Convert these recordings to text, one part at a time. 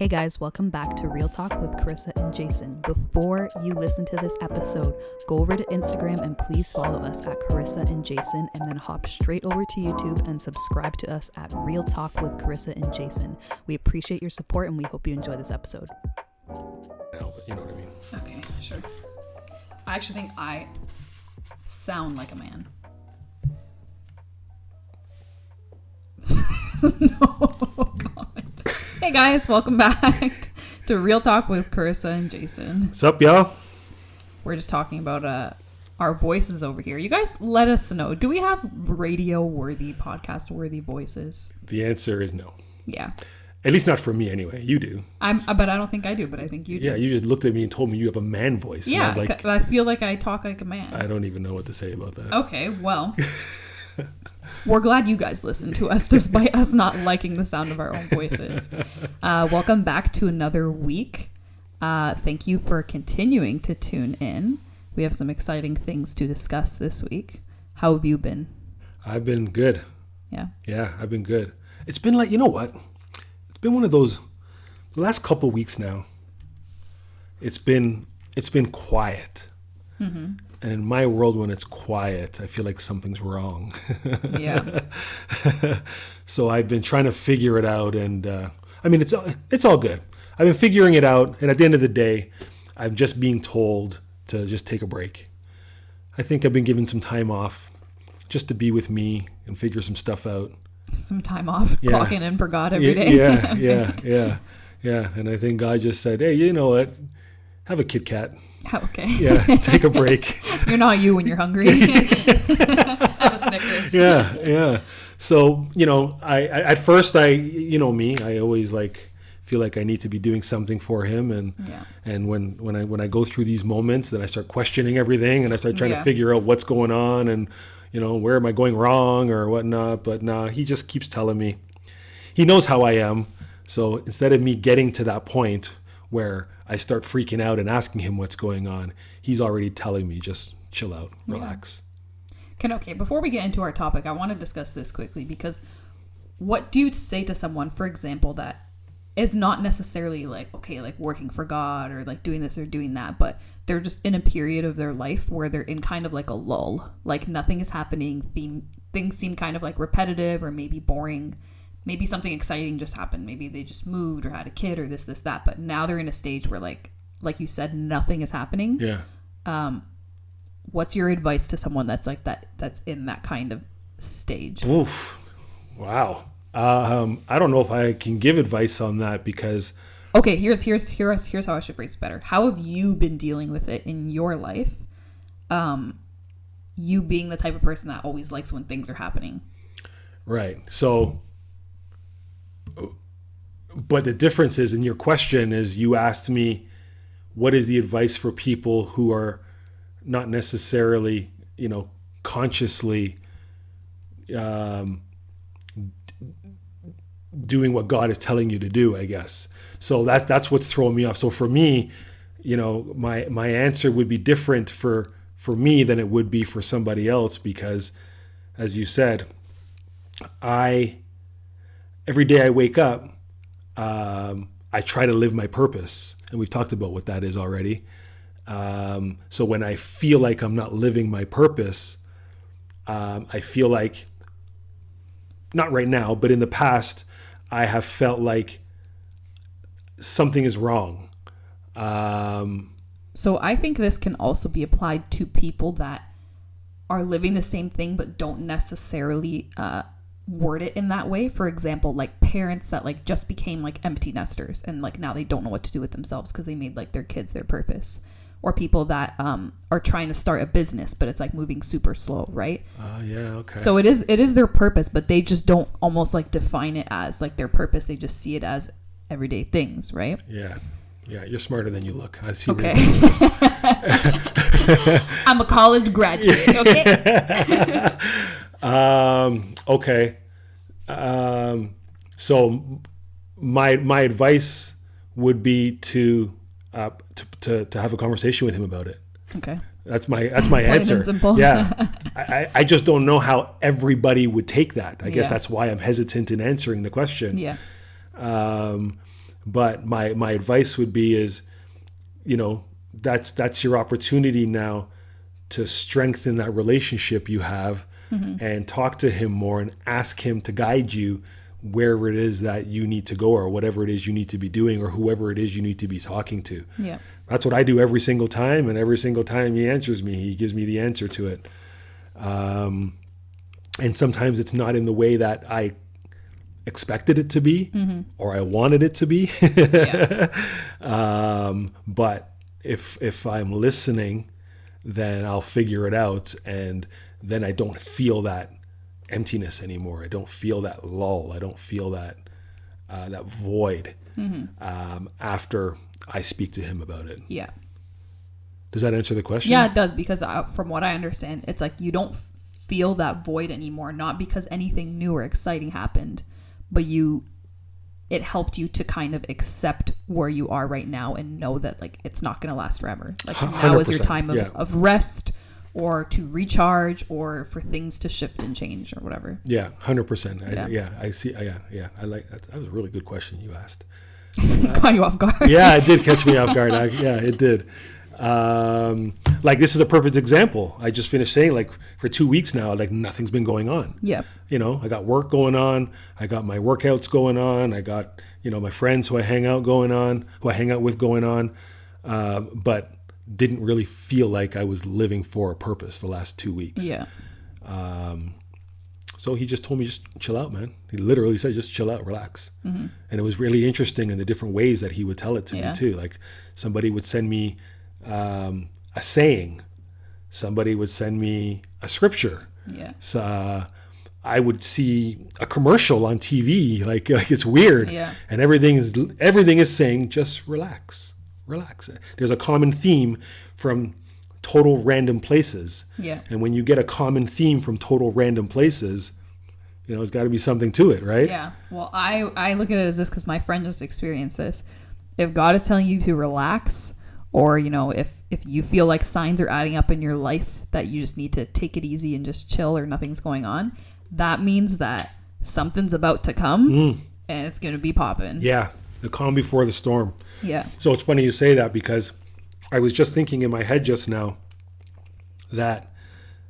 Hey guys, welcome back to Real Talk with Carissa and Jason. Before you listen to this episode, go over to Instagram and please follow us at Carissa and Jason, and then hop straight over to YouTube and subscribe to us at Real Talk with Carissa and Jason. We appreciate your support and we hope you enjoy this episode. But you know what I mean. Okay, sure. I actually think I sound like a man. No comment. Hey guys, welcome back to Real Talk with Carissa and Jason. What's up, y'all? We're just talking about our voices over here. You guys let us know. Do we have radio-worthy, podcast-worthy voices? The answer is no. Yeah. At least not for me anyway. You do. But I don't think I do, but I think you do. Yeah, you just looked at me and told me you have a man voice. Yeah, I feel like I talk like a man. I don't even know what to say about that. Okay, well... We're glad you guys listen to us despite us not liking the sound of our own voices. Welcome back to another week. Thank you for continuing to tune in. We have some exciting things to discuss this week. How have you been? I've been good. Yeah? Yeah, I've been good. It's been like, you know what? It's been one of those, the last couple of weeks now, it's been quiet. Mm-hmm. And in my world, when it's quiet, I feel like something's wrong. Yeah. So I've been trying to figure it out, and it's all good. I've been figuring it out, and at the end of the day, I'm just being told to just take a break. I think I've been given some time off just to be with me and figure some stuff out. Some time off, yeah. Clocking in for God every day. Yeah. And I think God just said, hey, you know what? Have a Kit Kat. Oh, okay. Yeah, take a break. You're not you when you're hungry. Have a Snickers. Yeah. So, I at first, you know me, I always feel like I need to be doing something for him, and when I go through these moments, then I start questioning everything, and I start trying to figure out what's going on, and where am I going wrong or whatnot. But nah, he just keeps telling me. He knows how I am, so instead of me getting to that point where I start freaking out and asking him what's going on, he's already telling me, just chill out, relax. Okay, before we get into our topic, I want to discuss this quickly, because what do you say to someone, for example, that is not necessarily working for God or doing this or doing that, but they're just in a period of their life where they're in kind of like a lull, like nothing is happening, things seem kind of like repetitive or maybe boring. Maybe something exciting just happened. Maybe they just moved or had a kid or this, that. But now they're in a stage where, like you said, nothing is happening. Yeah. What's your advice to someone that's like that, that's in that kind of stage? Oof. Wow. I don't know if I can give advice on that, because... Okay, here's how I should phrase it better. How have you been dealing with it in your life? You being the type of person that always likes when things are happening. Right. So... But the difference is, in your question, is you asked me, what is the advice for people who are not necessarily, consciously doing what God is telling you to do, I guess. So that's what's throwing me off. So for me, my answer would be different for me than it would be for somebody else, because, as you said, every day I wake up, I try to live my purpose, and we've talked about what that is already. So when I feel like I'm not living my purpose, I feel like, not right now, but in the past, I have felt like something is wrong. So I think this can also be applied to people that are living the same thing but don't necessarily word it in that way. For example, like parents that just became empty nesters, and now they don't know what to do with themselves because they made their kids their purpose. Or people that are trying to start a business, but it's moving super slow, right? Yeah, okay. So it is their purpose, but they just don't almost define it as their purpose. They just see it as everyday things, right? Yeah, you're smarter than you look. I see. Okay. I'm a college graduate. Okay. Okay. So my advice would be to have a conversation with him about it. Okay. That's my answer. Simple. Yeah. I just don't know how everybody would take that. I guess that's why I'm hesitant in answering the question. Yeah. But my advice would be is, that's your opportunity now to strengthen that relationship you have, and talk to him more and ask him to guide you wherever it is that you need to go, or whatever it is you need to be doing, or whoever it is you need to be talking to. Yeah. That's what I do every single time. And every single time he answers me, he gives me the answer to it. And sometimes it's not in the way that I expected it to be, or I wanted it to be. But if I'm listening, then I'll figure it out. And then I don't feel that emptiness anymore. I don't feel that lull. I don't feel that void after I speak to him about it. Yeah. Does that answer the question? Yeah, it does. Because from what I understand, it's like you don't feel that void anymore, not because anything new or exciting happened, but it helped you to kind of accept where you are right now and know that like it's not going to last forever. Like now is your time of rest, or to recharge, or for things to shift and change, or whatever. Yeah, 100%. I see. Yeah. I like that. That was a really good question you asked. Caught you off guard. Yeah, it did catch me off guard. It did. Like this is a perfect example. I just finished saying, like, for 2 weeks now, like nothing's been going on. Yeah. I got work going on. I got my workouts going on. I got, my friends who I hang out with going on. But didn't really feel like I was living for a purpose the last 2 weeks. Yeah. So he just told me, just chill out, man. He literally said, just chill out, relax. And it was really interesting in the different ways that he would tell it to me too. Like somebody would send me a saying, somebody would send me a scripture. Yeah. So I would see a commercial on TV, like it's weird. Yeah. And everything is saying, just relax. There's a common theme from total random places. Yeah. And when you get a common theme from total random places, there's got to be something to it, right? Yeah. Well, I look at it as this because my friend just experienced this. If God is telling you to relax, or, if you feel like signs are adding up in your life that you just need to take it easy and just chill, or nothing's going on, that means that something's about to come and it's going to be popping. Yeah. The calm before the storm. Yeah. So it's funny you say that, because I was just thinking in my head just now that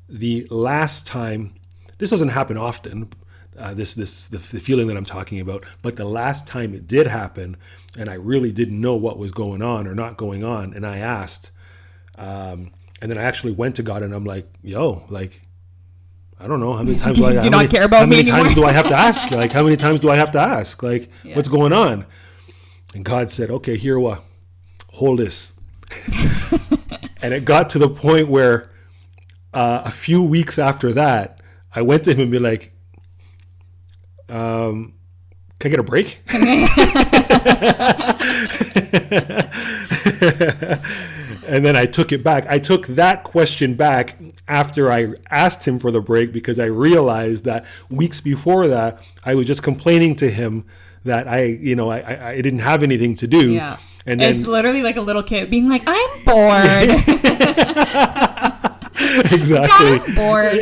the last time, this doesn't happen often, the feeling that I'm talking about, but the last time it did happen and I really didn't know what was going on or not going on, and I asked, and then I actually went to God and I'm like, yo, like, I don't know how many times do I not care about me anymore? How many times do I have to ask? Like, how many times do I have to ask? Like, what's going on? And God said, okay, here, hold this. And it got to the point where a few weeks after that, I went to him and be like, can I get a break? And then I took it back. I took that question back after I asked him for the break, because I realized that weeks before that, I was just complaining to him that I didn't have anything to do. Yeah. And then, it's literally like a little kid being like, I'm bored. Exactly. God, I'm bored.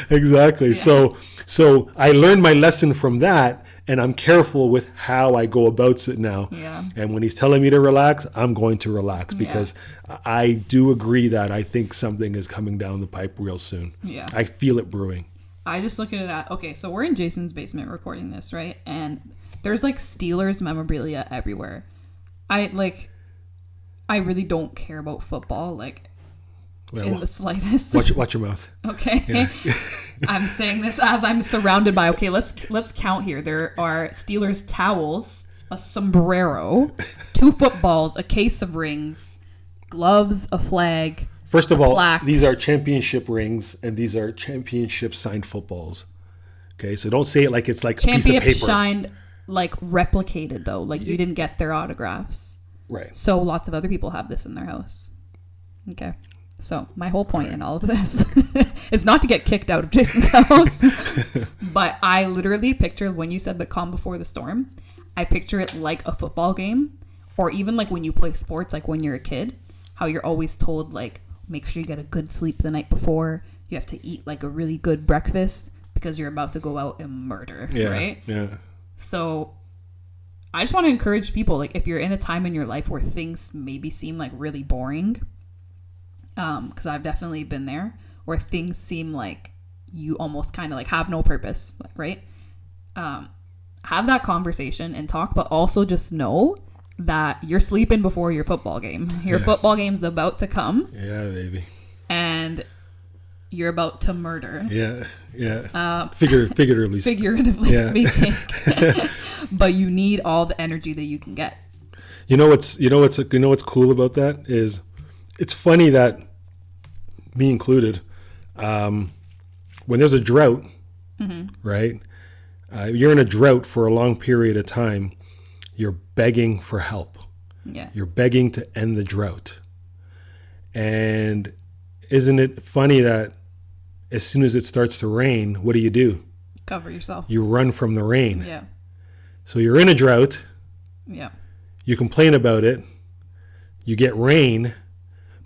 Exactly. Yeah. So I learned my lesson from that, and I'm careful with how I go about it now. Yeah. And when he's telling me to relax, I'm going to relax, because I do agree that I think something is coming down the pipe real soon. Yeah. I feel it brewing. I just look at it at, okay, so we're in Jason's basement recording this, right? And there's like Steelers memorabilia everywhere. I really don't care about football, in the slightest. Watch your mouth. Okay. Yeah. I'm saying this as I'm surrounded by, okay, let's count here. There are Steelers towels, a sombrero, 2 footballs, a case of rings, gloves, a flag. First of all, these are championship rings, and these are championship signed footballs. Okay, so don't say it like it's like a piece of paper. Signed, like replicated though, like you didn't get their autographs. Right. So lots of other people have this in their house. Okay. So my whole point in all of this is not to get kicked out of Jason's house, but I literally picture, when you said the calm before the storm, I picture it like a football game, or even like when you play sports, like when you're a kid, how you're always told, like, make sure you get a good sleep the night before. You have to eat like a really good breakfast because you're about to go out and murder, right? Yeah. So I just want to encourage people, like, if you're in a time in your life where things maybe seem like really boring, because I've definitely been there, where things seem like you almost kind of like have no purpose, right? Have that conversation and talk, but also just know that you're sleeping before your football game. Your football game's about to come. Yeah, baby. And you're about to murder. Yeah. Figuratively speaking. But you need all the energy that you can get. You know what's cool about that is, it's funny that, me included, when there's a drought, right? You're in a drought for a long period of time. You're begging for help. Yeah. You're begging to end the drought. And isn't it funny that as soon as it starts to rain, what do? Cover yourself. You run from the rain. Yeah. So you're in a drought. Yeah. You complain about it. You get rain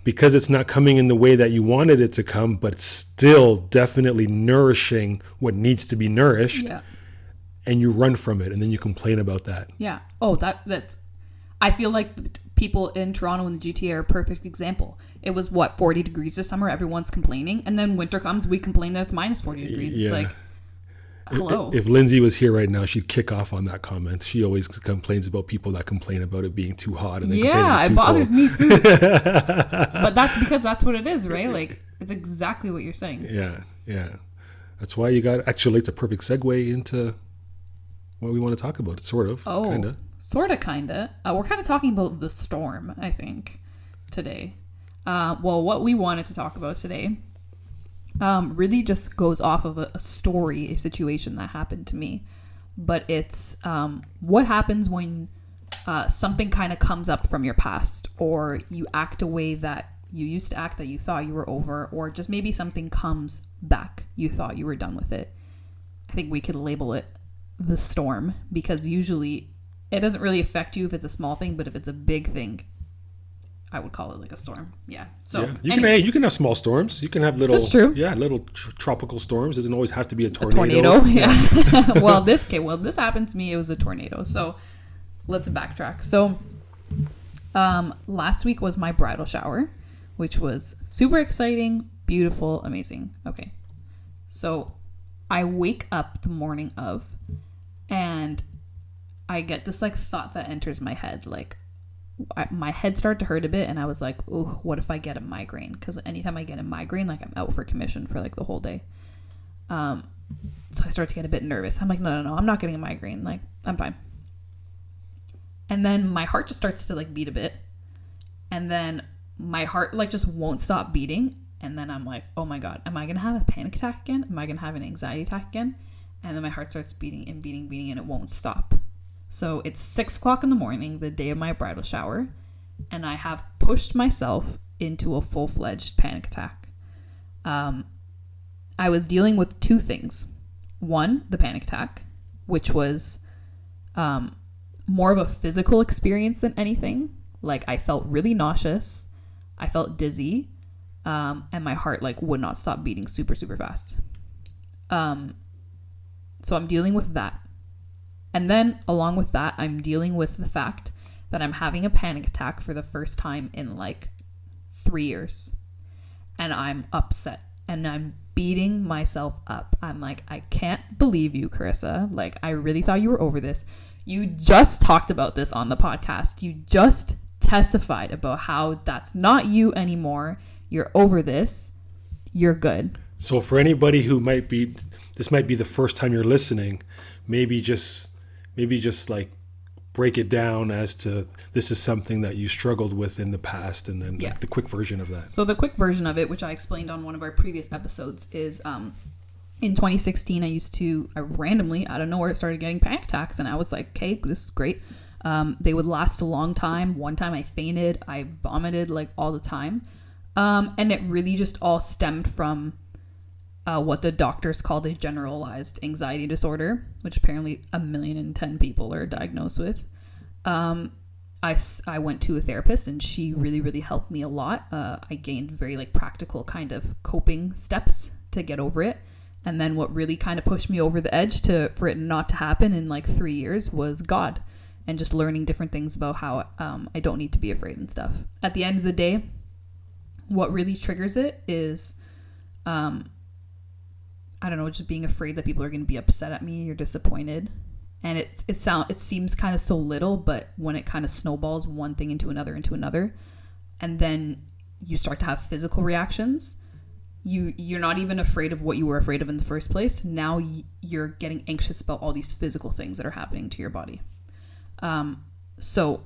because it's not coming in the way that you wanted it to come, but it's still definitely nourishing what needs to be nourished. Yeah. And you run from it, and then you complain about that. Yeah. Oh, that's. I feel like people in Toronto and the GTA are a perfect example. It was 40 degrees this summer. Everyone's complaining, and then winter comes. We complain that it's minus 40 degrees. It's like, hello. If Lindsay was here right now, she'd kick off on that comment. She always complains about people that complain about it being too hot, and then it bothers me too. But that's because that's what it is, right? Like, it's exactly what you're saying. Yeah. That's why you got. Actually, it's a perfect segue into what we want to talk about. It's kind of. We're kind of talking about the storm, I think, today. What we wanted to talk about today really just goes off of a situation that happened to me. But it's what happens when something kind of comes up from your past, or you act a way that you used to act that you thought you were over, or just maybe something comes back. You thought you were done with it. I think we could label it the storm, because usually it doesn't really affect you if it's a small thing, but if it's a big thing, I would call it like a storm. Yeah. So you can have small storms. You can have little. That's true. Yeah, little tropical storms. It doesn't always have to be a tornado. A tornado. Yeah. This happened to me. It was a tornado. So let's backtrack. So last week was my bridal shower, which was super exciting, beautiful, amazing. Okay. So I wake up the morning of, and I get this like thought that enters my head. Like, my head started to hurt a bit, and I was like, "Oh, what if I get a migraine?" Because anytime I get a migraine, like, I'm out for commission for like the whole day. So I start to get a bit nervous. I'm like, no, I'm not getting a migraine. Like, I'm fine. And then my heart just starts to like beat a bit, and then my heart like just won't stop beating. And then I'm like, oh my God, am I gonna have a panic attack again? Am I gonna have an anxiety attack again? And then my heart starts beating, and it won't stop. So it's 6:00 in the morning, the day of my bridal shower, and I have pushed myself into a full-fledged panic attack. I was dealing with two things. One, the panic attack, which was more of a physical experience than anything. Like, I felt really nauseous. I felt dizzy. And my heart like would not stop beating super, super fast. So I'm dealing with that. And then along with that, I'm dealing with the fact that I'm having a panic attack for the first time in like 3 years. And I'm upset, and I'm beating myself up. I'm like, I can't believe you, Carissa. Like, I really thought you were over this. You just talked about this on the podcast. You just testified about how that's not you anymore. You're over this. You're good. So for anybody who this might be the first time you're listening, maybe just like break it down as to this is something that you struggled with in the past, and then like the quick version of that. So the quick version of it, which I explained on one of our previous episodes, is in 2016, I randomly out of nowhere started getting panic attacks, and I was like, okay, this is great. They would last a long time. One time I fainted, I vomited like all the time. And it really just all stemmed from what the doctors called a generalized anxiety disorder, which apparently 1,010,000 people are diagnosed with. I went to a therapist, and she really, really helped me a lot. I gained very like practical kind of coping steps to get over it. And then what really kind of pushed me over the edge for it not to happen in like 3 years was God. and just learning different things about how I don't need to be afraid and stuff. At the end of the day, what really triggers it is, I don't know, just being afraid that people are going to be upset at me or disappointed. And it seems kind of so little, but when it kind of snowballs one thing into another, and then you start to have physical reactions, you're not even afraid of what you were afraid of in the first place. Now you're getting anxious about all these physical things that are happening to your body. So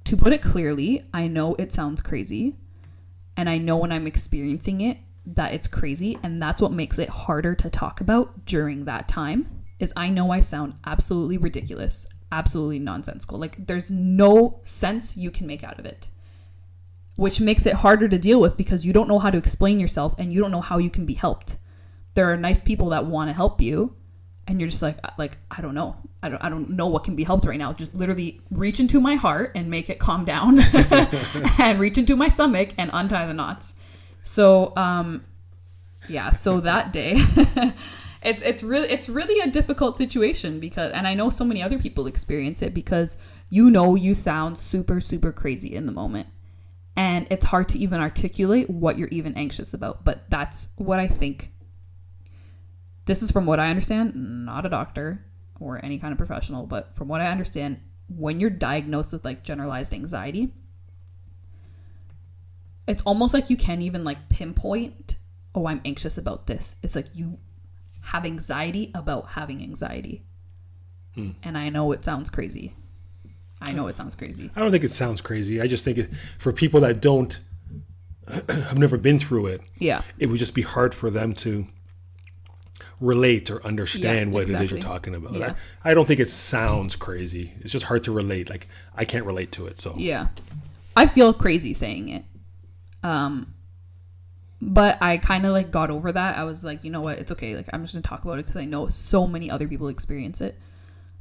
to put it clearly, I know it sounds crazy, and I know when I'm experiencing it that it's crazy, and that's what makes it harder to talk about during that time. Is I know I sound absolutely ridiculous, absolutely nonsensical. Like there's no sense you can make out of it, which makes it harder to deal with because you don't know how to explain yourself and you don't know how you can be helped. There are nice people that want to help you, and you're just like I don't know. I don't know what can be helped right now. Just literally reach into my heart and make it calm down and reach into my stomach and untie the knots. So so that day It's really a difficult situation because, and I know so many other people experience it because you sound super, super crazy in the moment, and it's hard to even articulate what you're even anxious about. But that's what I think. This is from what I understand, not a doctor or any kind of professional, but from what I understand, when you're diagnosed with like generalized anxiety, it's almost like you can't even like pinpoint, oh, I'm anxious about this. It's like you have anxiety about having anxiety. And I know it sounds crazy. I don't think it sounds crazy. I just think for people that have never been through it, it would just be hard for them to relate or understand what it is you're talking about. Yeah. I don't think it sounds crazy. It's just hard to relate. Like I can't relate to it. So yeah, I feel crazy saying it. But I kind of like got over that. I was like, you know what? It's okay. Like I'm just gonna talk about it because I know so many other people experience it.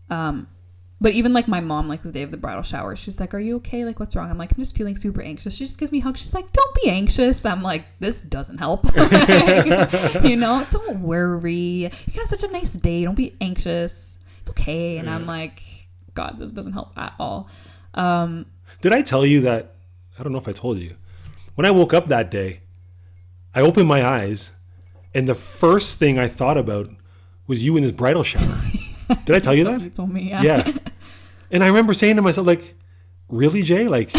But even like my mom, like the day of the bridal shower, she's like, are you okay? Like what's wrong? I'm like, I'm just feeling super anxious. She just gives me a hug. She's like, don't be anxious. I'm like, this doesn't help. Don't worry. You're gonna have such a nice day. Don't be anxious. It's okay. And I'm like, God, this doesn't help at all. Did I tell you that? I don't know if I told you. When I woke up that day, I opened my eyes, and the first thing I thought about was you in this bridal shower. Did I tell you that? You told me, yeah. And I remember saying to myself, like, really, Jay? Like,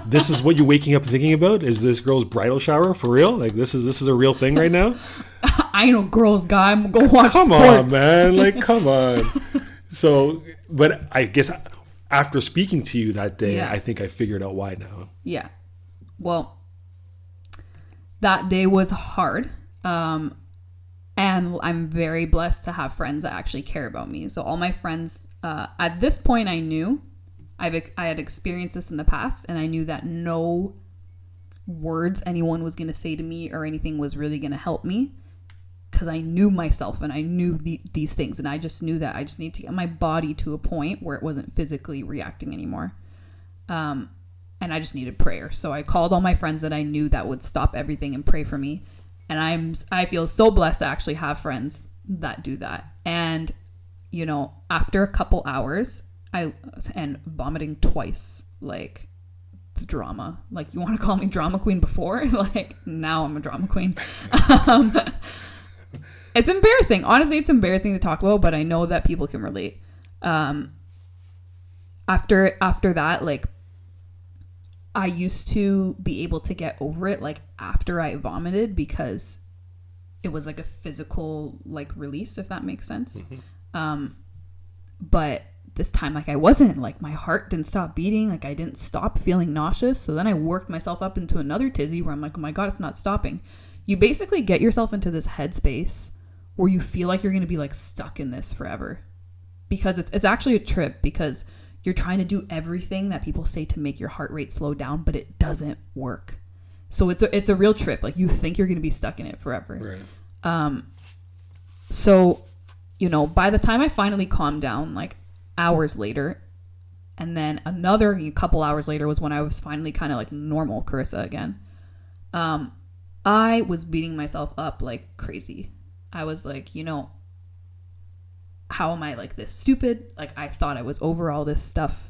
this is what you're waking up thinking about? Is this girl's bridal shower for real? Like, this is a real thing right now? I know girls, guy. I'm gonna go watch Come sports. on, man. Like, come on. So, but I guess after speaking to you that day, I think I figured out why now. Yeah. Well, that day was hard. And I'm very blessed to have friends that actually care about me. So all my friends, at this point I knew I had experienced this in the past, and I knew that no words anyone was going to say to me or anything was really going to help me, because I knew myself and I knew these things, and I just knew that I just need to get my body to a point where it wasn't physically reacting anymore. And I just needed prayer. So I called all my friends that I knew that would stop everything and pray for me. And I feel so blessed to actually have friends that do that. And, after a couple hours, and vomiting twice, like the drama, like you want to call me drama queen before, like now I'm a drama queen. It's embarrassing. Honestly, it's embarrassing to talk about, but I know that people can relate. After that, like, I used to be able to get over it like after I vomited, because it was like a physical like release, if that makes sense. Mm-hmm. But this time, like, I wasn't, like, my heart didn't stop beating, like I didn't stop feeling nauseous. So then I worked myself up into another tizzy where I'm like, oh my God, it's not stopping. You basically get yourself into this headspace where you feel like you're going to be like stuck in this forever, because it's actually a trip, because you're trying to do everything that people say to make your heart rate slow down, but it doesn't work. So it's a real trip. Like, you think you're going to be stuck in it forever. Right. So, by the time I finally calmed down, like hours later, and then another couple hours later was when I was finally kind of like normal Carissa again. I was beating myself up like crazy. I was like, how am I like this stupid? Like, I thought I was over all this stuff.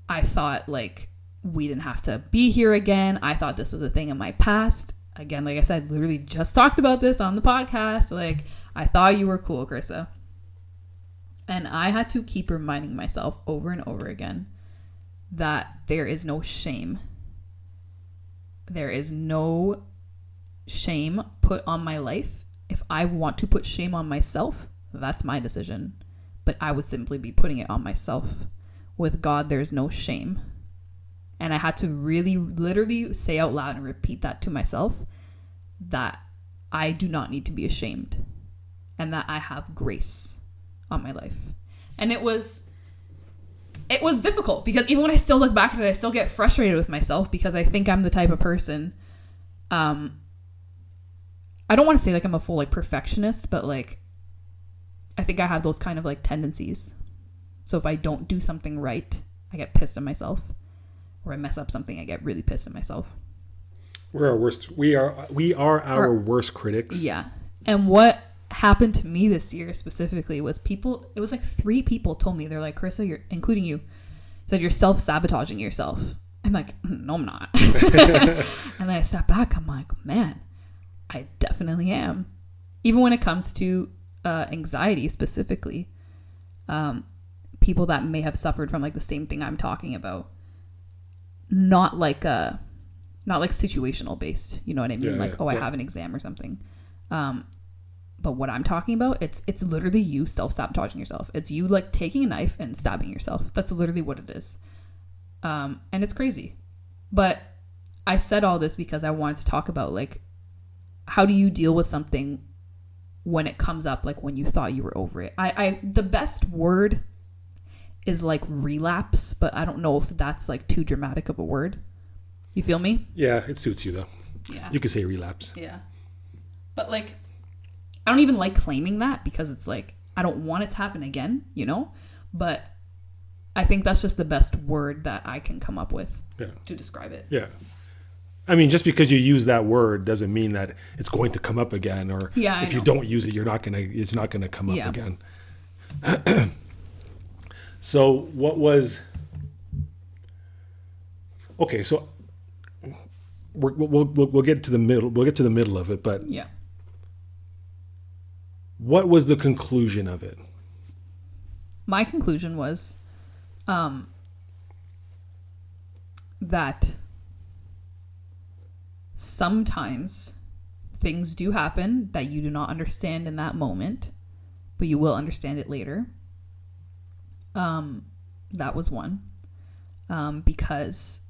I thought like we didn't have to be here again. I thought this was a thing in my past. Again, like I said, literally just talked about this on the podcast. Like, I thought you were cool, Carissa. And I had to keep reminding myself over and over again that there is no shame. There is no shame put on my life. If I want to put shame on myself, that's my decision. But I would simply be putting it on myself. With God, there's no shame. And I had to really, literally say out loud and repeat that to myself, that I do not need to be ashamed and that I have grace on my life. And it was difficult, because even when I still look back at it, I still get frustrated with myself, because I think I'm the type of person, I don't want to say like I'm a full like perfectionist, but like I think I have those kind of like tendencies. So if I don't do something right, I get pissed at myself. Or I mess up something, I get really pissed at myself. We're our worst. We are our worst critics. Yeah. And what happened to me this year specifically was it was like 3 people told me, they're like, Carissa, you're, including you, said you're self-sabotaging yourself. I'm like, no, I'm not. And then I step back, I'm like, man, I definitely am. Even when it comes to anxiety specifically, people that may have suffered from like the same thing I'm talking about, not like situational based, you know what I mean? I have an exam or something. But what I'm talking about, it's literally you self-sabotaging yourself. It's you like taking a knife and stabbing yourself. That's literally what it is. And it's crazy. But I said all this because I wanted to talk about like, how do you deal with something when it comes up, like when you thought you were over it? The best word is like relapse, but I don't know if that's like too dramatic of a word. You feel me? Yeah, it suits you though. Yeah. You could say relapse. Yeah. But like, I don't even like claiming that, because it's like, I don't want it to happen again, you know? But I think that's just the best word that I can come up with to describe it. Yeah. I mean, just because you use that word doesn't mean that it's going to come up again, or if you don't use it, it's not gonna come up again. So what was, okay, so we'll get to the middle. We'll get to the middle of it, but yeah. What was the conclusion of it? My conclusion was that sometimes things do happen that you do not understand in that moment, but you will understand it later. That was one. Because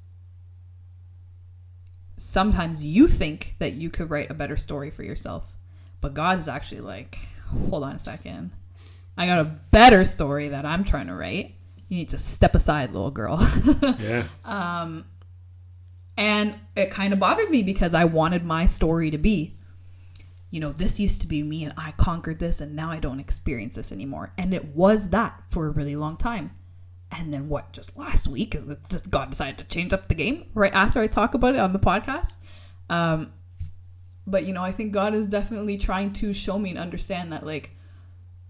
sometimes you think that you could write a better story for yourself, but God is actually like, hold on a second. I got a better story that I'm trying to write. You need to step aside, little girl. Yeah. And it kind of bothered me, because I wanted my story to be, you know, this used to be me and I conquered this and now I don't experience this anymore. And it was that for a really long time. And then just last week, God decided to change up the game right after I talk about it on the podcast. But, you know, I think God is definitely trying to show me and understand that, like,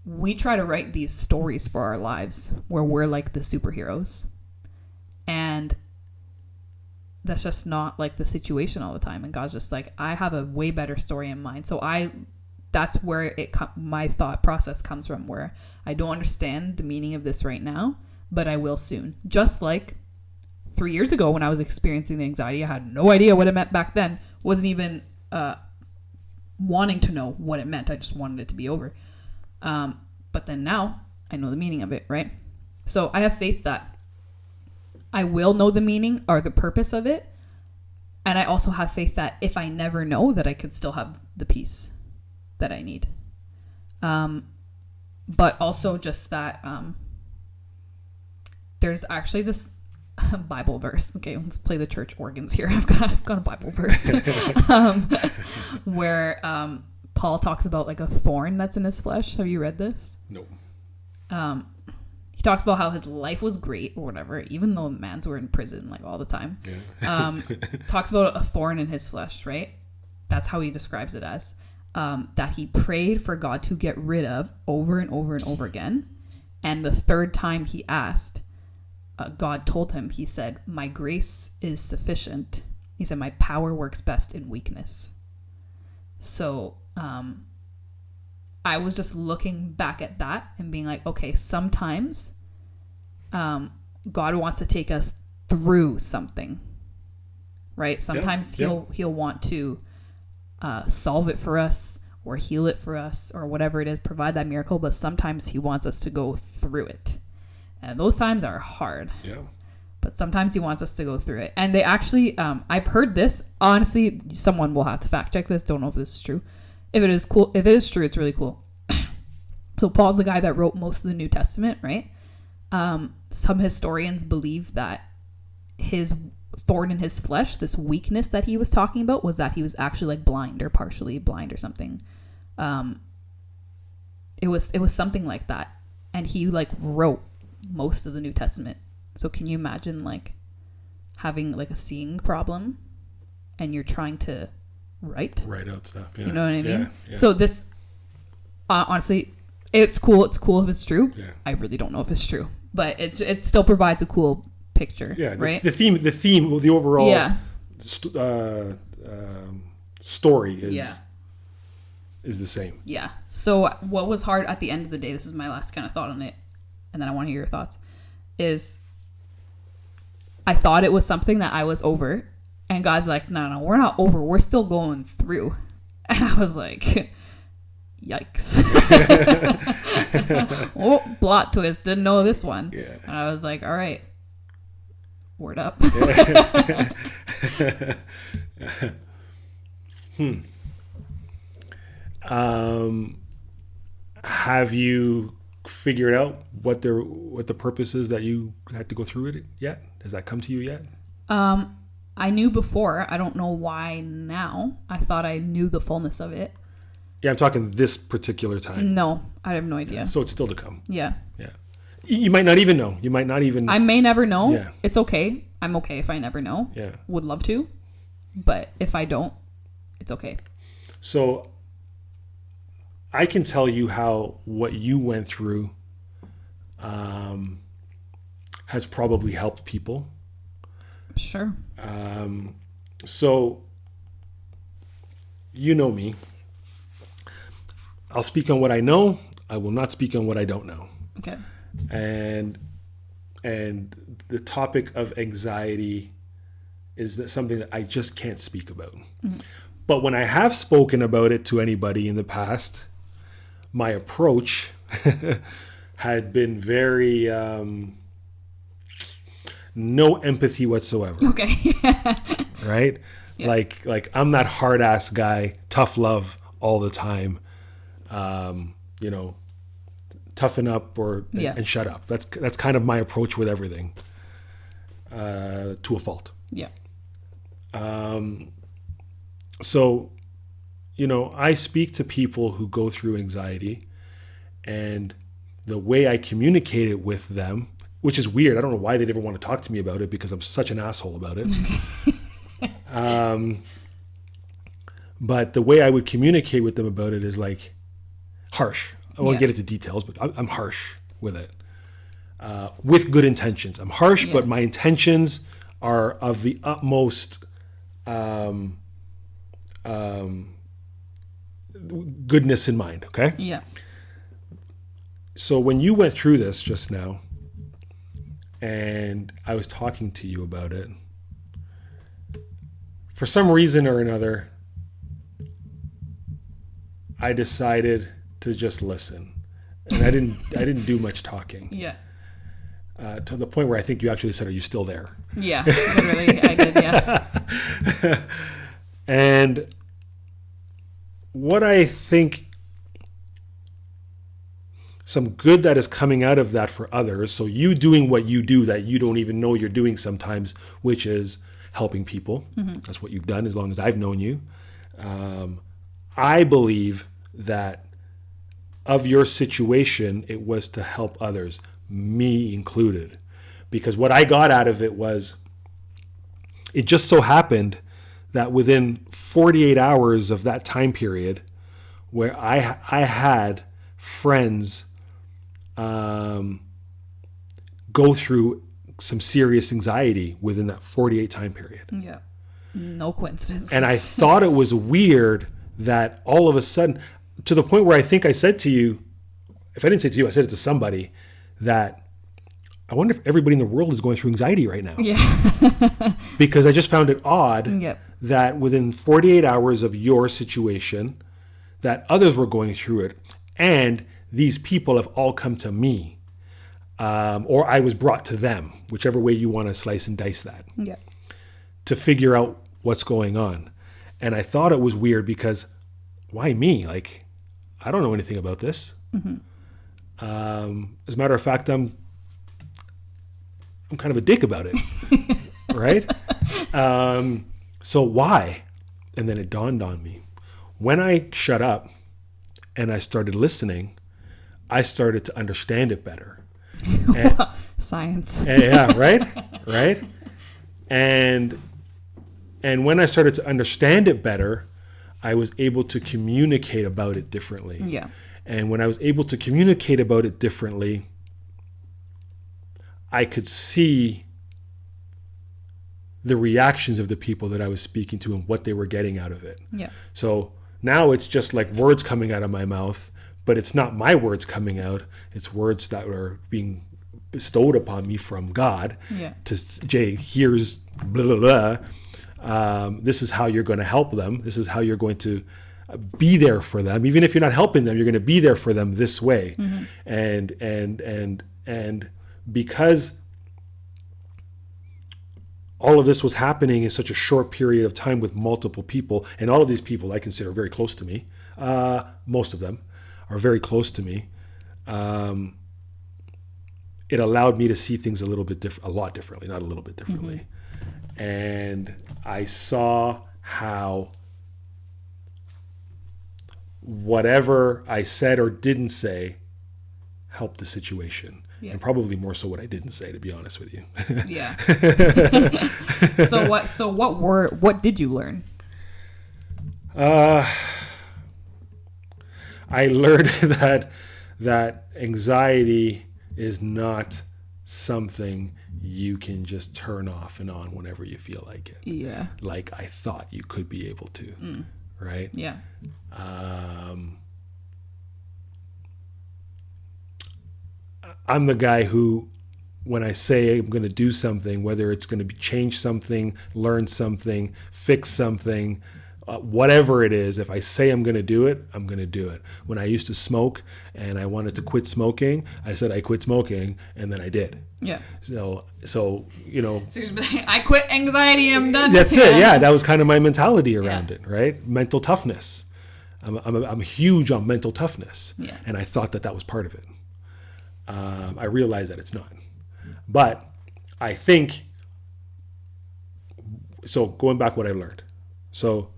we try to write these stories for our lives where we're like the superheroes. And that's just not like the situation all the time. And God's just like, I have a way better story in mind. So that's where my thought process comes from, where I don't understand the meaning of this right now, but I will soon. Just like 3 years ago when I was experiencing the anxiety, I had no idea what it meant back then. Wasn't even wanting to know what it meant. I just wanted it to be over. But then now I know the meaning of it, right? So I have faith that I will know the meaning or the purpose of it. And I also have faith that if I never know, that I could still have the peace that I need. But also just that there's actually this Bible verse. Okay, let's play the church organs here. I've got a Bible verse where Paul talks about like a thorn that's in his flesh. Have you read this? No. He talks about how his life was great or whatever, even though mans were in prison like all the time. Yeah. Talks about a thorn in his flesh, right? That's how he describes it as. that he prayed for God to get rid of over and over and over again. And the third time he asked, God told him, he said, "My grace is sufficient." He said, "My power works best in weakness." So I was just looking back at that and being like, okay, sometimes God wants to take us through something, right? Sometimes he'll want to solve it for us or heal it for us or whatever it is, provide that miracle, but sometimes he wants us to go through it. And those times are hard. Yeah. But sometimes he wants us to go through it. And they actually, I've heard this, honestly, someone will have to fact check this. Don't know if this is true. If it is cool, if it is true, it's really cool. So Paul's the guy that wrote most of the New Testament, right? Some historians believe that his thorn in his flesh, this weakness that he was talking about, was that he was actually like blind or partially blind or something. It was something like that. And he like wrote most of the New Testament. So can you imagine like having like a seeing problem and you're trying to write out stuff? Yeah. You know what I mean? Yeah. So this, honestly, it's cool. It's cool if it's true. Yeah. I really don't know if it's true, but it still provides a cool picture. Yeah. Right. The theme, the overall story is the same. Yeah. So what was hard at the end of the day, this is my last kind of thought on it, and then I want to hear your thoughts, is I thought it was something that I was over, and God's like, no, we're not over. We're still going through. And I was like, yikes. Oh, plot twist. Didn't know this one. Yeah. And I was like, all right, word up. Have you figured out what the purpose is that you had to go through it yet? Has that come to you yet? I knew before. I don't know why now. I thought I knew the fullness of it. Yeah, I'm talking this particular time. No, I have no idea. Yeah, so it's still to come. Yeah. Yeah. You might not even know. You might not even... I may never know. Yeah. It's okay. I'm okay if I never know. Yeah. Would love to. But if I don't, it's okay. So I can tell you how what you went through has probably helped people. Sure. So you know me. I'll speak on what I know. I will not speak on what I don't know. Okay. And the topic of anxiety is something that I just can't speak about. Mm-hmm. But when I have spoken about it to anybody in the past, my approach had been very no empathy whatsoever. Okay. Right? Yeah. Like I'm that hard ass guy, tough love all the time. Toughen up and shut up. That's kind of my approach with everything, to a fault. Yeah. So, I speak to people who go through anxiety, and the way I communicate it with them, which is weird. I don't know why they'd ever want to talk to me about it because I'm such an asshole about it. But the way I would communicate with them about it is like harsh. I won't get into details, but I'm harsh with it. With good intentions. I'm harsh, but my intentions are of the utmost goodness in mind, okay? Yeah. So when you went through this just now, and I was talking to you about it, for some reason or another, I decided to just listen, and I didn't do much talking. Yeah. To the point where I think you actually said, "Are you still there?" Yeah, literally, I did. Yeah. And what I think some good that is coming out of that for others, so you doing what you do that you don't even know you're doing sometimes, which is helping people. Mm-hmm. That's what you've done as long as I've known you. I believe that of your situation, it was to help others, me included. Because what I got out of it was, it just so happened that within 48 hours of that time period where I had friends go through some serious anxiety within that 48 time period. Yeah. No coincidence. And I thought it was weird that all of a sudden, to the point where I think I said to you, if I didn't say it to you, I said it to somebody, that I wonder if everybody in the world is going through anxiety right now. Yeah. Because I just found it odd Yep. that within 48 hours of your situation, that others were going through it. And these people have all come to me. Or I was brought to them, whichever way you want to slice and dice that, Yeah. to figure out what's going on. And I thought it was weird because why me? Like, I don't know anything about this. Mm-hmm. As a matter of fact, I'm kind of a dick about it, right? So why? And then it dawned on me. When I shut up and I started listening, I started to understand it better. And, Science. yeah, right. And when I started to understand it better, I was able to communicate about it differently. Yeah. And when I was able to communicate about it differently, I could see the reactions of the people that I was speaking to and what they were getting out of it. Yeah. So now it's just like words coming out of my mouth, but it's not my words coming out. It's words that are being bestowed upon me from God. Yeah. To Jay, here's blah, blah, blah. This is how you're going to help them. This is how you're going to be there for them. Even if you're not helping them, you're going to be there for them this way. Mm-hmm. And because all of this was happening in such a short period of time with multiple people, and all of these people I consider very close to me, most of them are very close to me, it allowed me to see things a lot differently, not a little bit differently. Mm-hmm. And I saw how whatever I said or didn't say helped the situation. Yeah. And probably more so what I didn't say, to be honest with you. Yeah. So what did you learn? I learned that anxiety is not something you can just turn off and on whenever you feel like it. Yeah. Like I thought you could be able to. Right? Yeah. I'm the guy who, when I say I'm going to do something, whether it's going to change something, learn something, fix something, whatever it is, if I say I'm going to do it, I'm going to do it. When I used to smoke and I wanted to quit smoking, I said I quit smoking, and then I did. Yeah. So you know. So you're like, I quit anxiety, I'm done. That's it. Yeah, that was kind of my mentality around it, right? Mental toughness. I'm huge on mental toughness, and I thought that was part of it. I realize that it's not, but I think so. Going back, what I learned. So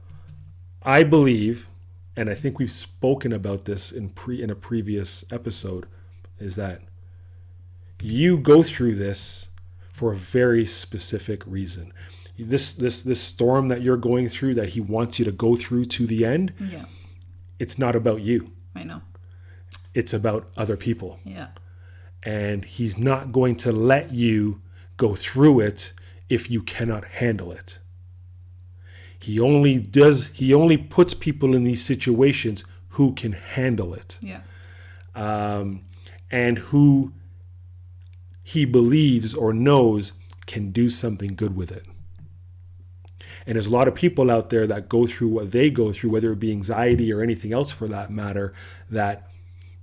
I believe, and I think we've spoken about this in a previous episode, is that you go through this for a very specific reason. This storm that you're going through, that he wants you to go through to the end. Yeah. It's not about you. I know. It's about other people. Yeah. And he's not going to let you go through it if you cannot handle it. He only puts people in these situations who can handle it. Yeah. And who he believes or knows can do something good with it. And there's a lot of people out there that go through what they go through, whether it be anxiety or anything else for that matter, that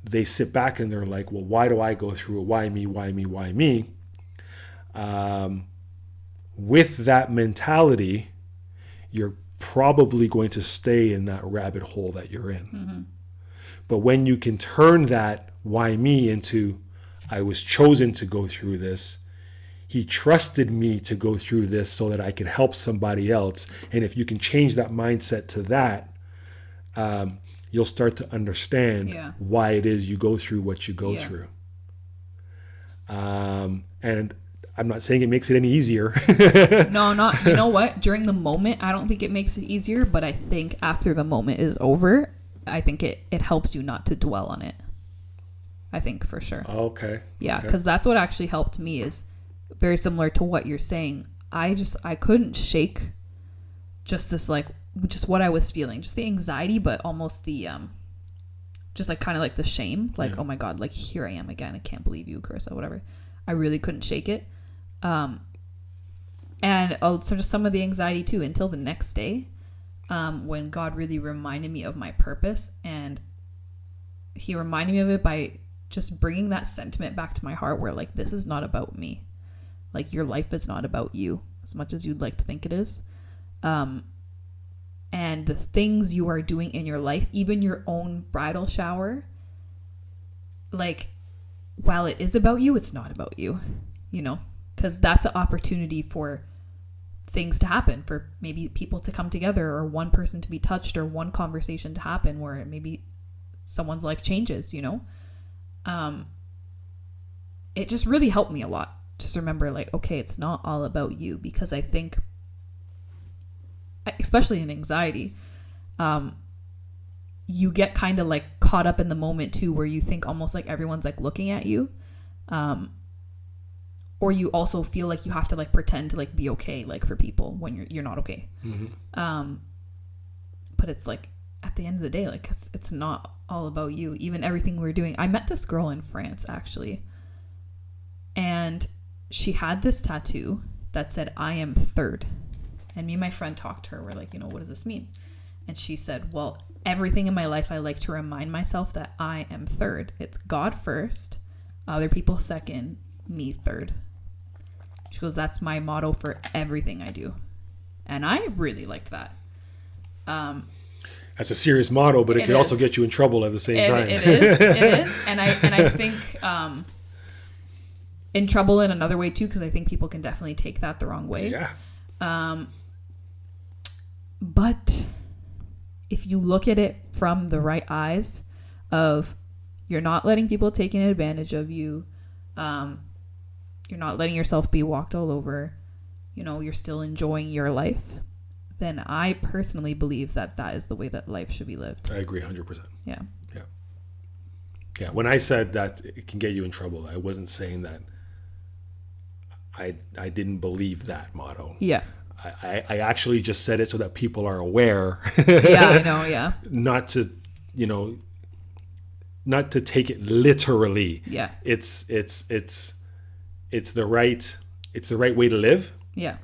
they sit back and they're like, well, why do I go through it? Why me? Why me? Why me? With that mentality, you're probably going to stay in that rabbit hole that you're in. Mm-hmm. But when you can turn that why me into, I was chosen to go through this. He trusted me to go through this so that I could help somebody else. And if you can change that mindset to that, you'll start to understand why it is you go through what you go through. And I'm not saying it makes it any easier. No, not. You know what? During the moment, I don't think it makes it easier. But I think after the moment is over, I think it helps you not to dwell on it. I think for sure. Okay. Yeah, because that's what actually helped me, is very similar to what you're saying. I couldn't shake just this, like, just what I was feeling, just the anxiety, but almost the just like kind of like the shame, like, oh my God, like here I am again. I can't believe you, Carissa, whatever. I really couldn't shake it. And also just some of the anxiety too, until the next day, when God really reminded me of my purpose, and he reminded me of it by just bringing that sentiment back to my heart, where like, this is not about me. Like, your life is not about you as much as you'd like to think it is. And the things you are doing in your life, even your own bridal shower, like, while it is about you, it's not about you, you know, because that's an opportunity for things to happen, for maybe people to come together, or one person to be touched, or one conversation to happen where maybe someone's life changes, you know. It just really helped me a lot. Just remember, like, okay, it's not all about you, because I think, especially in anxiety, you get kind of like caught up in the moment too, where you think almost like everyone's like looking at you, or you also feel like you have to like pretend to like be okay, like for people when you're not okay. But it's like, at the end of the day, like, it's not all about you. Even everything we're doing. I met this girl in France actually, and she had this tattoo that said, "I am third." And me and my friend talked to her. We're like, you know, what does this mean? And she said, well, everything in my life, I like to remind myself that I am third. It's God first, other people second, me third. She goes, that's my motto for everything I do. And I really liked that. That's a serious motto, but it could also get you in trouble at the same time. It is. And I think in trouble in another way too, because I think people can definitely take that the wrong way. Yeah. But if you look at it from the right eyes, of you're not letting people take advantage of you, you're not letting yourself be walked all over, you know, you're still enjoying your life, then I personally believe that that is the way that life should be lived. I agree 100%. Yeah. Yeah. When I said that it can get you in trouble, I wasn't saying that I didn't believe that motto. Yeah. I actually just said it so that people are aware. Yeah, I know. Yeah. Not to, you know, not to take it literally. Yeah. It's the right way to live. Yeah.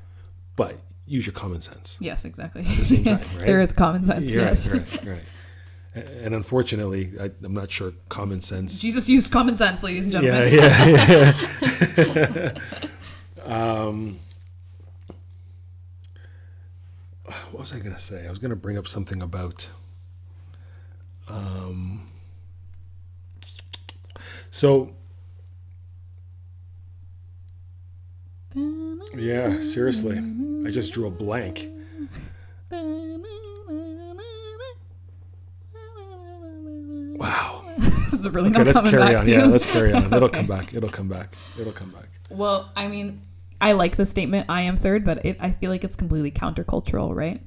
But use your common sense. Yes, exactly. At the same time, right? There is common sense. Yeah, yes. Right. And unfortunately, I'm not sure common sense. Jesus used common sense, ladies and gentlemen. Yeah. What was I going to say? I was going to bring up something about. So. Yeah, seriously. I just drew a blank. Wow. This is really okay, not let's coming carry back on. to Yeah, you. let's carry on. It'll Okay. come back. It'll come back. Well, I mean, I like the statement, I am third, but I feel like it's completely countercultural, right?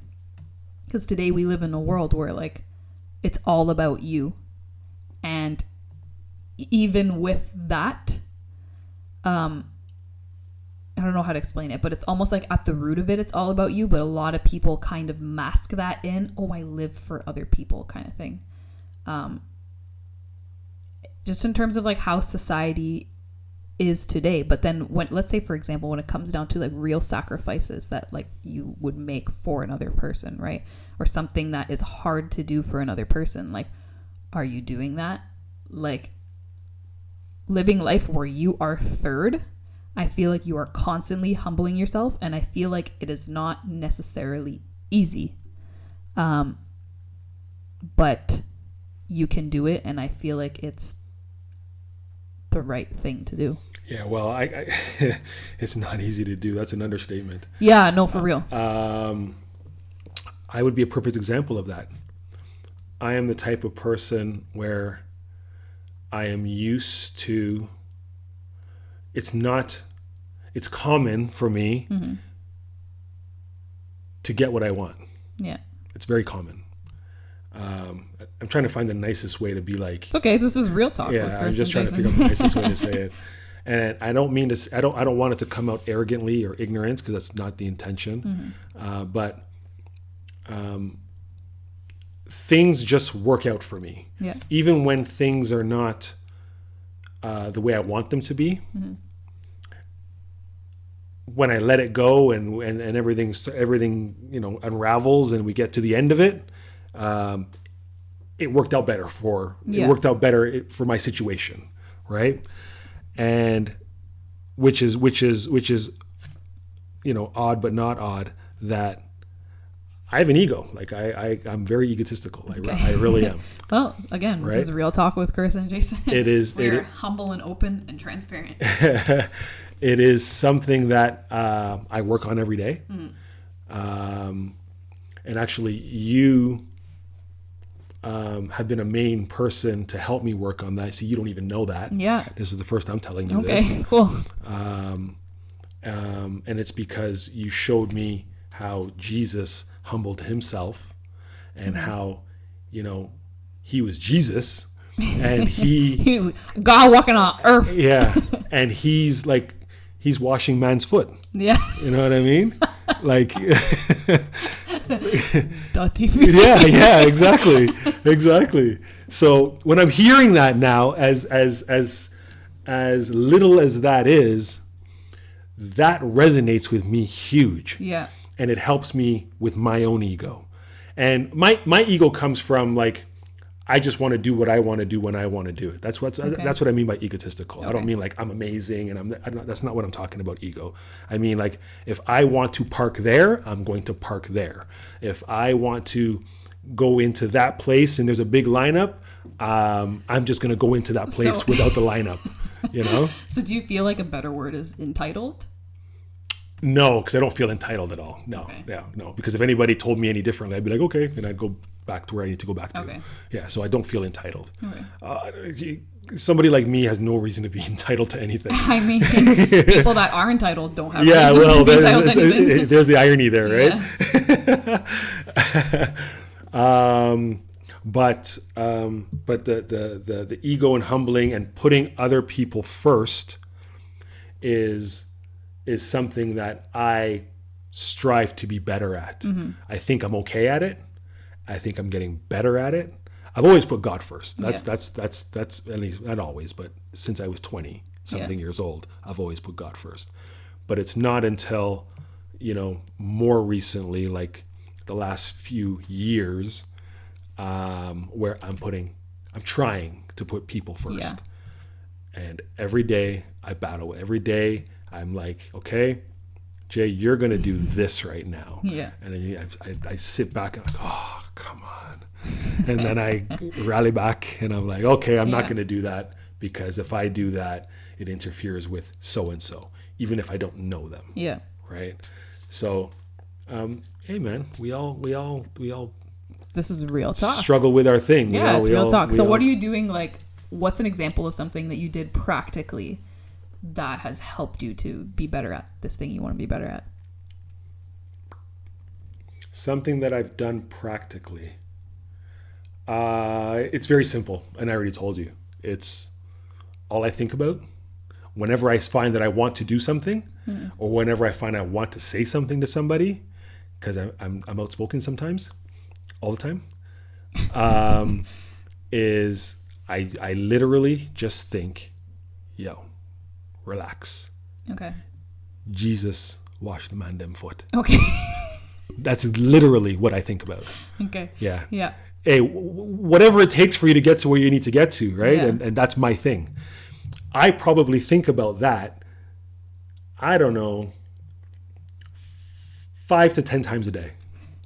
Because today we live in a world where, like, it's all about you. And even with that, I don't know how to explain it, but it's almost like at the root of it, it's all about you. But a lot of people kind of mask that in, oh, I live for other people kind of thing. Just in terms of like how society is today. But then when, let's say, for example, when it comes down to like real sacrifices that like you would make for another person, right? Or something that is hard to do for another person. Like, are you doing that? Like, living life where you are third, I feel like you are constantly humbling yourself, and I feel like it is not necessarily easy. But you can do it, and I feel like it's the right thing to do. Yeah, well, I it's not easy to do. That's an understatement. Yeah, no, for real. I would be a perfect example of that. I am the type of person where I am used to, it's common for me to get what I want. Yeah. It's very common. I'm trying to find the nicest way to be like. It's okay. This is real talk. Yeah, I'm just trying to figure out the nicest way to say it. And I don't mean to. I don't want it to come out arrogantly or ignorance, because that's not the intention. But things just work out for me. Yeah. Even when things are not the way I want them to be. When I let it go and everything unravels and we get to the end of it, it worked out better for my situation, right? And which is odd but not odd that I have an ego. Like I'm very egotistical. Okay. I really am. Well, again, this is real talk with Carissa and Jason. It is. We're humble and open and transparent. It is something that I work on every day. And actually, you have been a main person to help me work on that. See, you don't even know that. Yeah. This is the first I'm telling you this. Okay, cool. And it's because you showed me how Jesus humbled himself and how, he was Jesus and he God walking on earth. Yeah. And he's washing man's foot. Yeah. You know what I mean? Like, yeah, exactly. So when I'm hearing that now, as little as that is, that resonates with me huge. Yeah. And it helps me with my own ego. And my ego comes from like, I just want to do what I want to do when I want to do it. That's what I mean by egotistical. Okay. I don't mean like I'm amazing and that's not what I'm talking about ego. I mean like if I want to park there, I'm going to park there. If I want to go into that place and there's a big lineup, I'm just going to go into that place without the lineup, So do you feel like a better word is entitled? No, because I don't feel entitled at all. No, okay. Yeah, no. Because if anybody told me any differently, I'd be like, okay, and I'd go back to where I need to go back to. Okay. Yeah, so I don't feel entitled. Okay. Somebody like me has no reason to be entitled to anything. I mean, people that are entitled don't have reason to be entitled to anything. There's the irony there, right? But the ego and humbling and putting other people first is something that I strive to be better at. Mm-hmm. I think I'm okay at it. I think I'm getting better at it. I've always put God first. That's at least not always, but since I was 20 something years old, I've always put God first. But it's not until, more recently, like the last few years, where I'm trying to put people first. Yeah. And every day I battle. Every day I'm like, okay, Jay, you're going to do this right now. Yeah. And then I sit back and I'm like, oh, come on. And then I rally back and I'm like, okay, I'm not going to do that, because if I do that, it interferes with so-and-so, even if I don't know them. Yeah. Right. So, hey man, we all this is real talk. Struggle with our thing. Yeah, it's real talk. So what are you doing? Like, what's an example of something that you did practically that has helped you to be better at this thing you want to be better at? Something that I've done practically. It's very simple, and I already told you. It's all I think about. Whenever I find that I want to do something, or whenever I find I want to say something to somebody, because I'm outspoken sometimes, all the time, is I literally just think, yo, relax. Okay. Jesus washed the man them foot. Okay. That's literally what I think about. Okay. Yeah. Yeah. Hey, whatever it takes for you to get to where you need to get to, right? Yeah. And that's my thing. I probably think about that, I don't know, 5 to 10 times a day.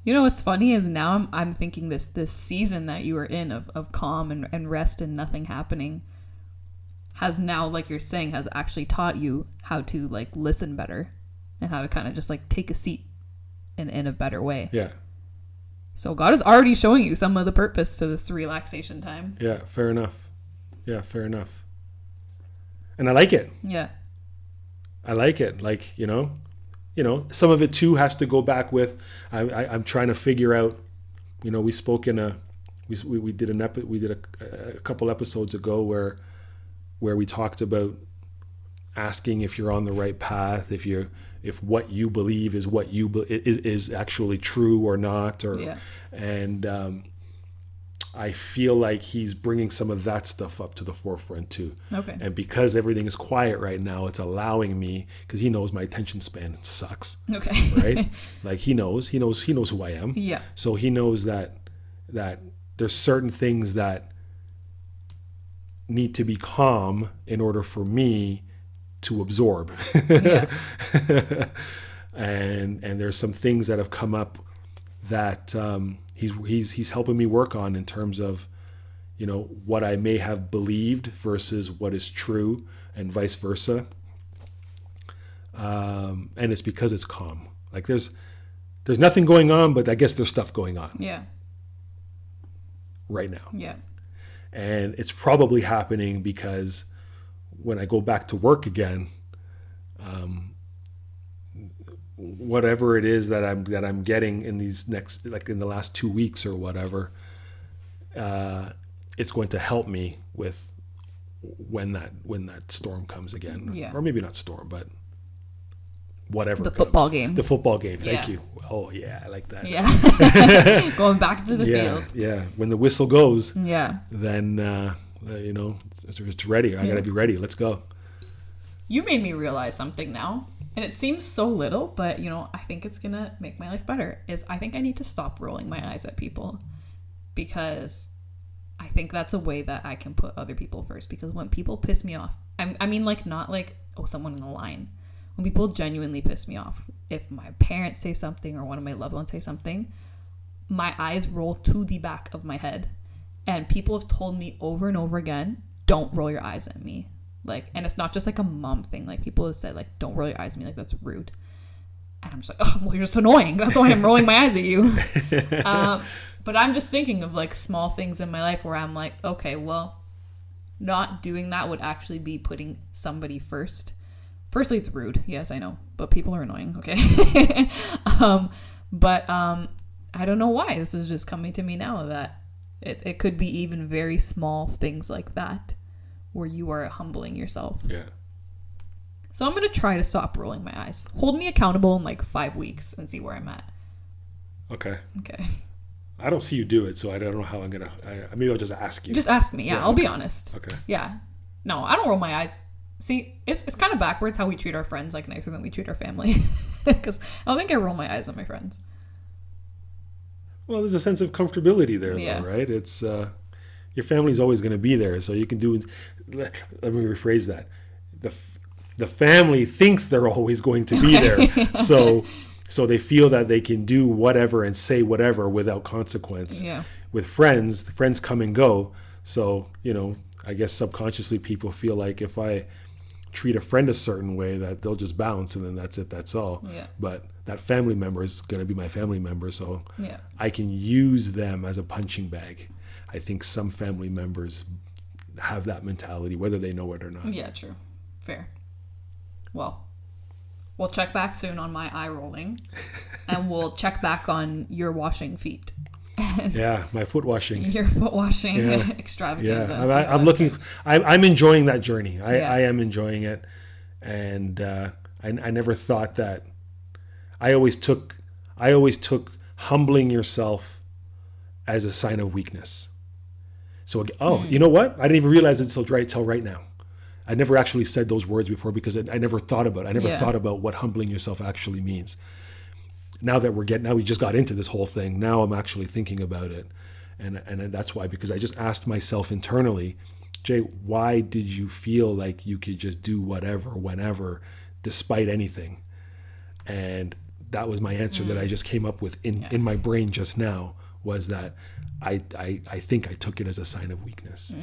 You know what's funny is now I'm thinking this season that you were in of calm and rest and nothing happening has now, like you're saying, has actually taught you how to like listen better and how to kind of just like take a seat in a better way. Yeah. So God is already showing you some of the purpose to this relaxation time. Yeah, fair enough. Yeah, fair enough. And I like it. Yeah. I like it. Like, some of it too has to go back with, I'm trying to figure out, we spoke in a we did a couple episodes ago where we talked about asking if you're on the right path, if what you believe is what is actually true or not, and I feel like he's bringing some of that stuff up to the forefront too. Okay. And because everything is quiet right now, it's allowing me, because he knows my attention span sucks. Okay. Right? Like he knows who I am. Yeah. So he knows that there's certain things that need to be calm in order for me to absorb. Yeah. and there's some things that have come up that he's helping me work on in terms of, what I may have believed versus what is true, and vice versa. And it's because it's calm. Like there's nothing going on, but I guess there's stuff going on. Yeah. Right now. Yeah. And it's probably happening because when I go back to work again, whatever it is that I'm getting in these next, like in the last 2 weeks or whatever, it's going to help me with when that storm comes again. Yeah. Or maybe not storm, but whatever. The comes. football game. The football game. Thank Yeah. you. Oh yeah, I like that. Yeah. Going back to the field. Yeah. When the whistle goes, Yeah. then it's ready. I gotta be ready. Let's go. You made me realize something now, and it seems so little, but I think it's gonna make my life better. I think I need to stop rolling my eyes at people, because I think that's a way that I can put other people first. Because when people piss me off, I mean, like, not like, someone in the line. When people genuinely piss me off, if my parents say something or one of my loved ones say something, my eyes roll to the back of my head. And people have told me over and over again, don't roll your eyes at me. Like, and it's not just like a mom thing. Like, people have said, like, don't roll your eyes at me. Like, that's rude. And I'm just like, oh, well, you're just annoying. That's why I'm rolling my eyes at you. But I'm just thinking of like small things in my life where I'm like, okay, well, not doing that would actually be putting somebody first. Firstly, it's rude. Yes, I know. But people are annoying. Okay. But I don't know why. This is just coming to me now that it could be even very small things like that where you are humbling yourself. Yeah. So I'm going to try to stop rolling my eyes. Hold me accountable in like 5 weeks and see where I'm at. Okay. Okay. I don't see you do it, so I don't know how I'm going to... Maybe I'll just ask you. Just ask me. Yeah, I'll be honest. Okay. Yeah. No, I don't roll my eyes. See, it's kind of backwards how we treat our friends, like nicer than we treat our family. Because I don't think I roll my eyes at my friends. Well, there's a sense of comfortability there, Yeah. though, right? It's your family's always going to be there, so you can do... Let me rephrase that. The family thinks they're always going to be there, so they feel that they can do whatever and say whatever without consequence. Yeah. With friends, the friends come and go, so I guess subconsciously people feel like if I treat a friend a certain way that they'll just bounce and then that's it, that's all. Yeah. But that family member is going to be my family member, so Yeah. I can use them as a punching bag. I think some family members have that mentality, whether they know it or not. Yeah, true. Fair. Well, we'll check back soon on my eye rolling, and we'll check back on your washing feet. Yeah, my foot washing. Your foot washing extravaganza. Yeah, I'm looking. I'm enjoying that journey. I am enjoying it, and I never thought that. I always took humbling yourself as a sign of weakness. So, you know what? I didn't even realize it until right now. I never actually said those words before because I never thought about it. I never thought about what humbling yourself actually means. Now that we just got into this whole thing, now I'm actually thinking about it. And that's why, because I just asked myself internally, Jay, why did you feel like you could just do whatever, whenever, despite anything? And that was my answer that I just came up with in my brain just now, was that I think I took it as a sign of weakness.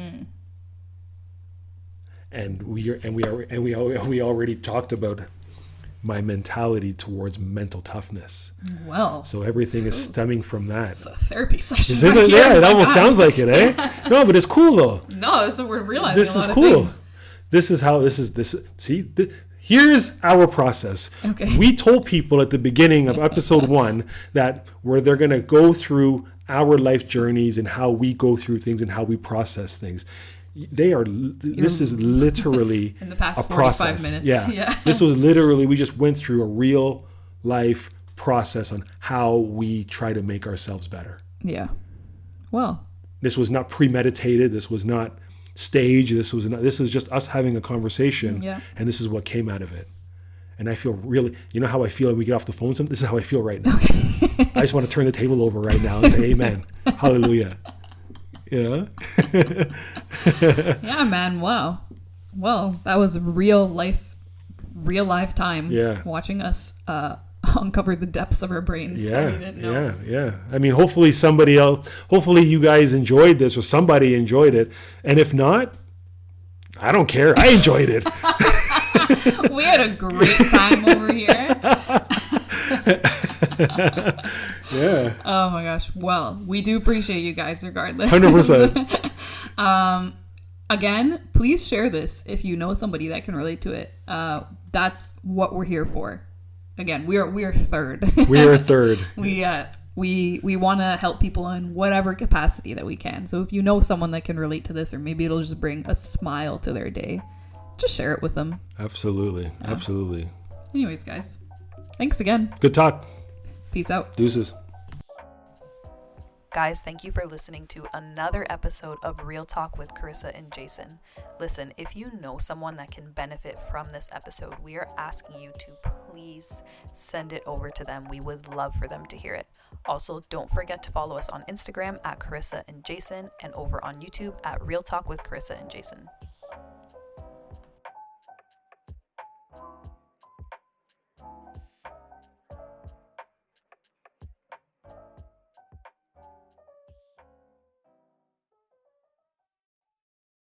And we already talked about my mentality towards mental toughness. Well, so everything is stemming from that. It's a therapy session. It almost sounds like it, eh? No, but it's cool though. No, so we're realizing this is cool. Here's our process. Okay. We told people at the beginning of episode 1 that they're going to go through our life journeys and how we go through things and how we process things. This is literally in the past a 45 process. minutes. Yeah. This was literally, we just went through a real life process on how we try to make ourselves better. Yeah. Well, this was not premeditated. This was not staged. This is just us having a conversation. Yeah. And this is what came out of it. And I feel really, you know how I feel when we get off the phone? This is how I feel right now. Okay. I just want to turn the table over right now and say, amen. Hallelujah. Yeah. Yeah, man. Wow. Well, that was real life time. Yeah. Watching us uncover the depths of our brains. Yeah. I mean, hopefully you guys enjoyed this, or somebody enjoyed it. And if not, I don't care. I enjoyed it. We had a great time over here. Yeah. Oh my gosh. Well, we do appreciate you guys regardless. 100%. Again, please share this if you know somebody that can relate to it. That's what we're here for. Again, we are third. We are third. We want to help people in whatever capacity that we can. So if you know someone that can relate to this, or maybe it'll just bring a smile to their day, just share it with them. Absolutely. Yeah. Absolutely. Anyways, guys, thanks again. Good talk. Peace out. Deuces. Guys, thank you for listening to another episode of Real Talk with Carissa and Jason. Listen, if you know someone that can benefit from this episode, we are asking you to please send it over to them. We would love for them to hear it. Also, don't forget to follow us on Instagram at Carissa and Jason, and over on YouTube at Real Talk with Carissa and Jason.